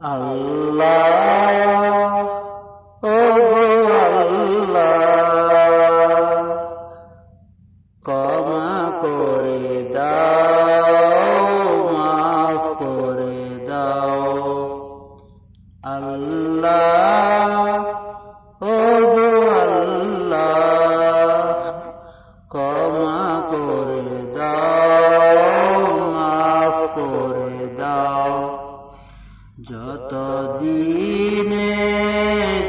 আল্লাহ ও গো আল্লাহ, ক্ষমা করে দাও, মাফ করে দাও। আল্লাহ ও গো আল্লাহ, ক্ষমা করে দাও, মাফ করে দাও। যত দিনে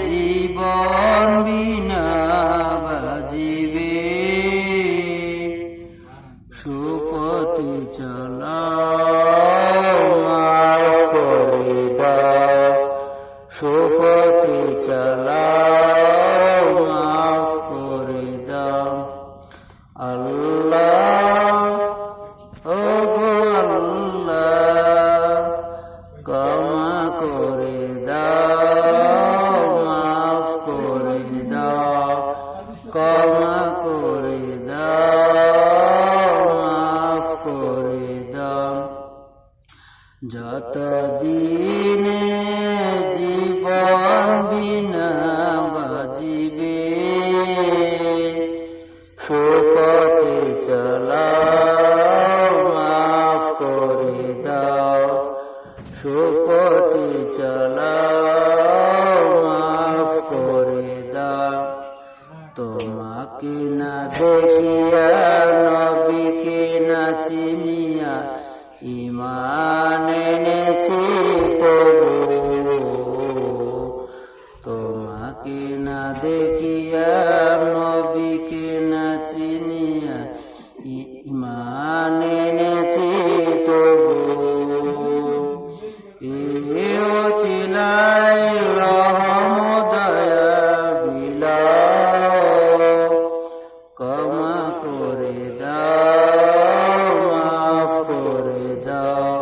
জীবন বিনা বাজিবে, সুপথে চালাও, মাফ করে দাও। সুপথে চালাও, মাফ করে দাও। আল্লাহ ও গো আল্লাহ, ক্ষমা করে দাও, মাফ করে দাও। ক্ষমা করে দাও, মাফ করে দাও। যত দিনে জীবন বিনা বাজিবে, সুপথে চালাও, মাফ করে দাও। সুপথে চালাও, মাফ করে দাও। তোমাকে না দেখিয়া, নবীকে না চিনিয়া, ঈমান এনেছি তবু। তোমাকে না দেখিয়া, নবীকে না চিনিয়া, ঈমান এনেছি তবু। এও চিলাই রহম দয়া বিলাও, ক্ষমা করে দাও, মাফ করে দাও।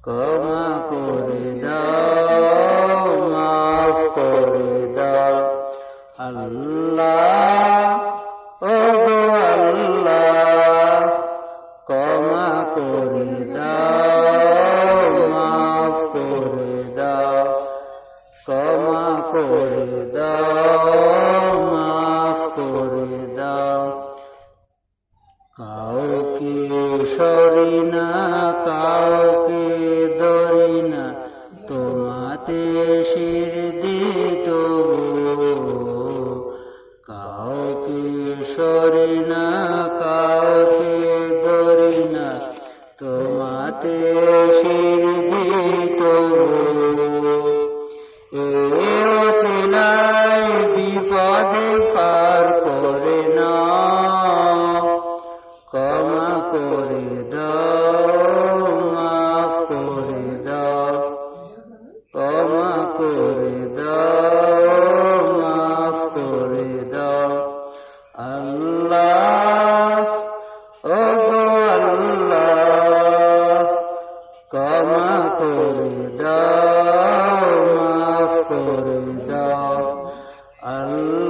ক্ষমা করে দাও, মাফ করে দাও। আল্লাহ ও গো আল্লাহ, ক্ষমা করে দাও, মাফ করে দাও। ক্ষমা করে দাও, মাফ করে দাও। কাউকে সরি না, কাউকে ধরি না, তোমাতে শির দিত। কাউকে সরি না, কাউকে ধরি না, তোমাতে শির দিত। এও চিলাই বিপদে পার করে না, ক্ষমা করে দাও, মাফ করে দাও। ক্ষমা করে দাও, মাফ করে দাও। আল্লাহ ও গো আল্লাহ, ক্ষমা করে দাও, মাফ করে দাও। আল্লাহ